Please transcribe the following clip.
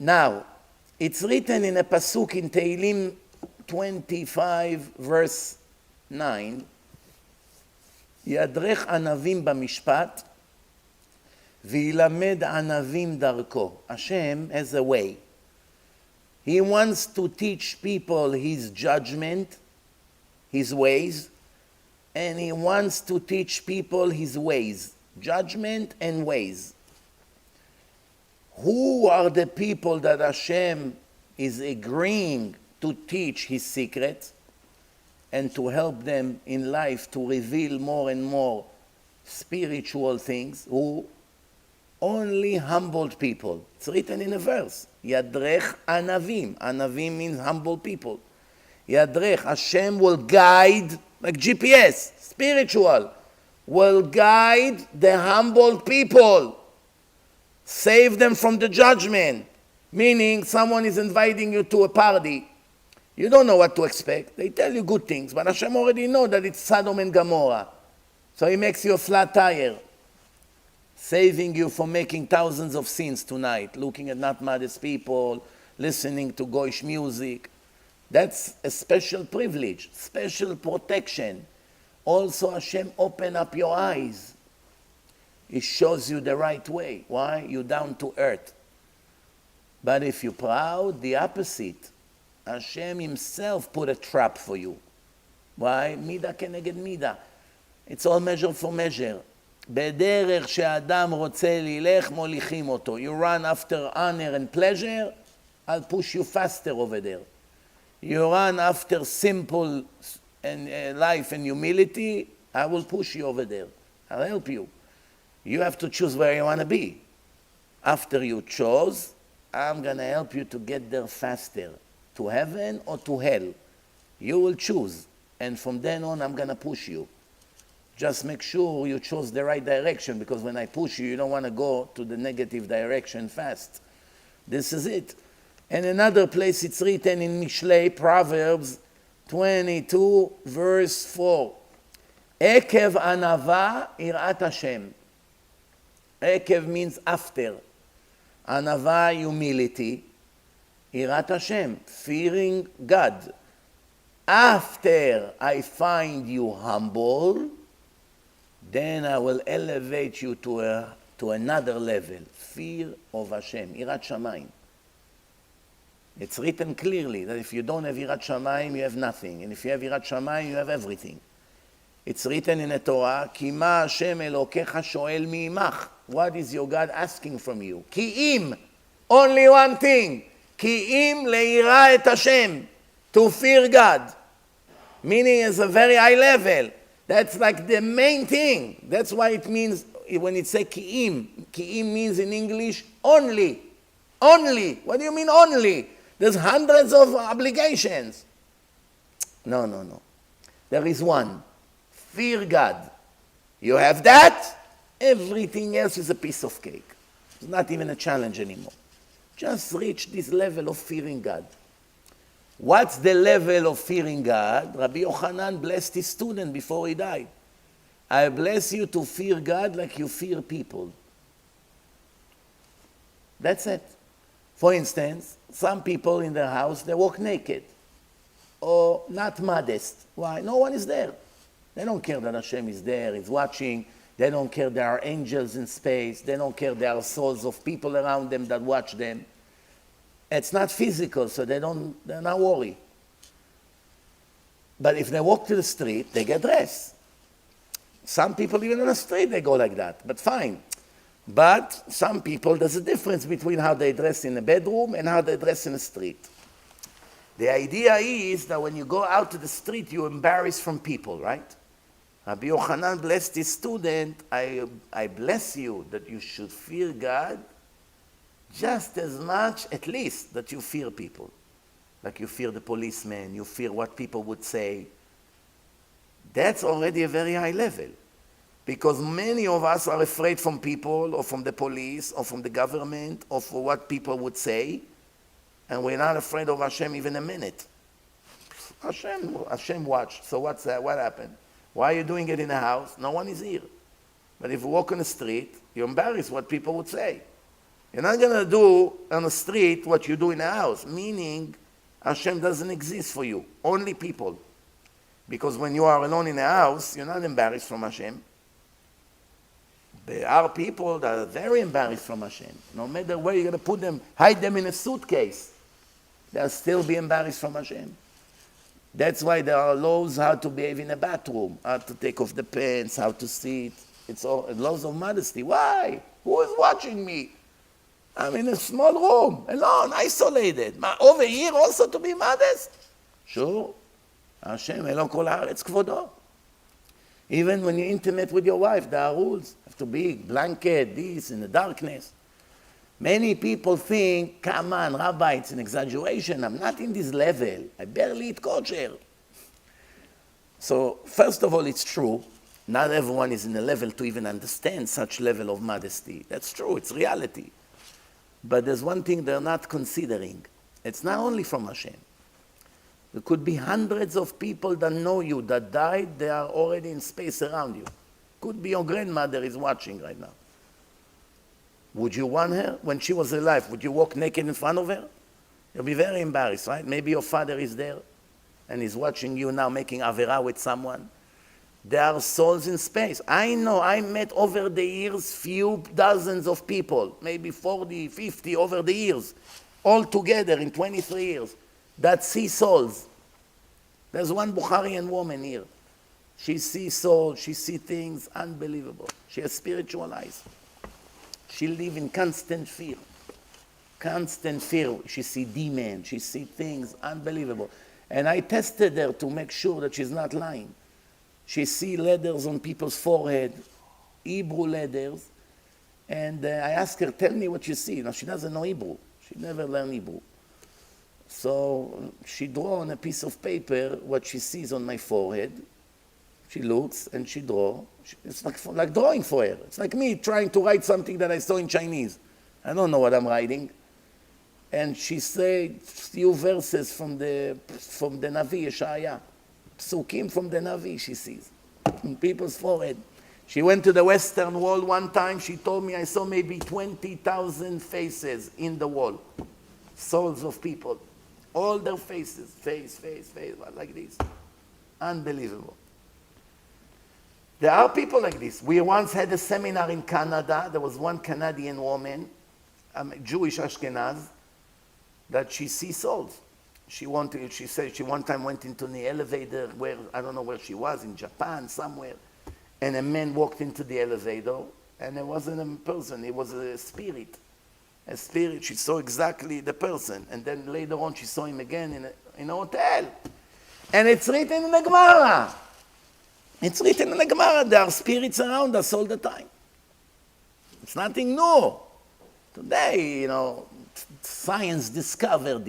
Now, it's written in a pasuk in Tehillim 25, verse 9, ידרך ענבים במשפט, וילמד ענבים דרכו. Hashem has a way. He wants to teach people his judgment, his ways, and he wants to teach people his ways, judgment and ways. Who are the people that Hashem is agreeing to teach his secrets and to help them in life to reveal more and more spiritual things? Who? Only humbled people. It's written in a verse. Yadrech anavim. Anavim means humble people. Yadrech, Hashem will guide, like GPS, spiritual, will guide the humble people. Save them from the judgment. Meaning, someone is inviting you to a party. You don't know what to expect. They tell you good things, but Hashem already knows that it's Sodom and Gomorrah. So he makes you a flat tire, saving you from making thousands of sins tonight, looking at not modest people, listening to goyish music. That's a special privilege, special protection. Also, Hashem open up your eyes. He shows you the right way. Why? You're down to earth. But if you're proud, the opposite. Hashem himself put a trap for you. Why? Mida keneged mida. It's all measure for measure. בדרך שאדם רוצה ללך מוליכים אותו. You run after honor and pleasure, I'll push you faster over there. You run after simple and life and humility, I will push you over there. I'll help you. You have to choose where you want to be. After you chose, I'm going to help you to get there faster. To heaven or to hell. You will choose. And from then on, I'm going to push you. Just make sure you chose the right direction, because when I push you, you don't want to go to the negative direction fast. This is it. And another place it's written in Mishlei, Proverbs 22, verse 4. Ekev anava irat Hashem. Ekev means after. Anava, humility. Irat Hashem, fearing God. After I find you humble, then I will elevate you to another level. Fear of Hashem, Irat Shamayim. It's written clearly that if you don't have Irat Shamayim, you have nothing. And if you have Irat Shamayim, you have everything. It's written in the Torah, Ki ma Hashem Elokecha shoel mi'imach. What is your God asking from you? Ki im. Only one thing. Ki im le'ira et Hashem. To fear God. Meaning it's a very high level. That's like the main thing. That's why it means, when it says ki'im means in English only. Only. What do you mean only? There's hundreds of obligations. No. There is one. Fear God. You have that, everything else is a piece of cake. It's not even a challenge anymore. Just reach this level of fearing God. What's the level of fearing God? Rabbi Yochanan blessed his student before he died. I bless you to fear God like you fear people. That's it. For instance, some people in their house, they walk naked or not modest. Why? No one is there. They don't care that Hashem is there, is watching. They don't care there are angels in space. They don't care there are souls of people around them that watch them. It's not physical, so they're not worried. But if they walk to the street, they get dressed. Some people, even on the street, they go like that, but fine. But some people, there's a difference between how they dress in the bedroom and how they dress in the street. The idea is that when you go out to the street, you're embarrassed from people, right? Rabbi Yochanan blessed his student, I bless you that you should fear God just as much, at least, that you fear people. Like you fear the policeman, you fear what people would say. That's already a very high level. Because many of us are afraid from people, or from the police, or from the government, or for what people would say, and we're not afraid of Hashem even a minute. Hashem watched, so what's that? What happened? Why are you doing it in a house? No one is here. But if you walk on the street, you're embarrassed what people would say. You're not going to do on the street what you do in a house, meaning HaShem doesn't exist for you, only people. Because when you are alone in a house, you're not embarrassed from HaShem. There are people that are very embarrassed from HaShem. No matter where you're going to put them, hide them in a suitcase, they'll still be embarrassed from HaShem. That's why there are laws how to behave in a bathroom, how to take off the pants, how to sit. It's all laws of modesty. Why? Who is watching me? I'm in a small room, alone, isolated. Over here also to be modest? Sure. HaShem, Elon kol haaretz kvodo. Even when you're intimate with your wife, there are rules. Have to be blanket, this, in the darkness. Many people think, come on, Rabbi, it's an exaggeration. I'm not in this level. I barely eat kosher. So, first of all, it's true. Not everyone is in a level to even understand such level of modesty. That's true. It's reality. But there's one thing they're not considering. It's not only from HaShem. There could be hundreds of people that know you, that died, they are already in space around you. Could be your grandmother is watching right now. Would you want her? When she was alive, would you walk naked in front of her? You'll be very embarrassed, right? Maybe your father is there and he's watching you now making avera with someone. There are souls in space. I know, I met over the years few dozens of people, maybe 40, 50 over the years, all together in 23 years, that see souls. There's one Bukharian woman here. She sees souls, she sees things unbelievable. She has spiritual eyes. She lives in constant fear. Constant fear. She sees demons, she sees things unbelievable. And I tested her to make sure that she's not lying. She sees letters on people's forehead, Hebrew letters, and I asked her, tell me what you see. Now, she doesn't know Hebrew. She never learned Hebrew. So she draws on a piece of paper what she sees on my forehead. She looks and she draws. It's like drawing for her. It's like me trying to write something that I saw in Chinese. I don't know what I'm writing. And she said few verses from the Navi Yeshaya. Psukim from the Navi, she sees, in people's forehead. She went to the Western Wall one time. She told me I saw maybe 20,000 faces in the wall. Souls of people. All their faces, face, like this. Unbelievable. There are people like this. We once had a seminar in Canada. There was one Canadian woman, Jewish Ashkenaz, that she sees souls. She said she one time went into the elevator where, I don't know where she was, in Japan, somewhere. And a man walked into the elevator, and it wasn't a person, it was a spirit. A spirit, she saw exactly the person. And then later on, she saw him again in a hotel. And it's written in the Gemara. It's written in the Gemara. There are spirits around us all the time. It's nothing new. Today, science discovered it.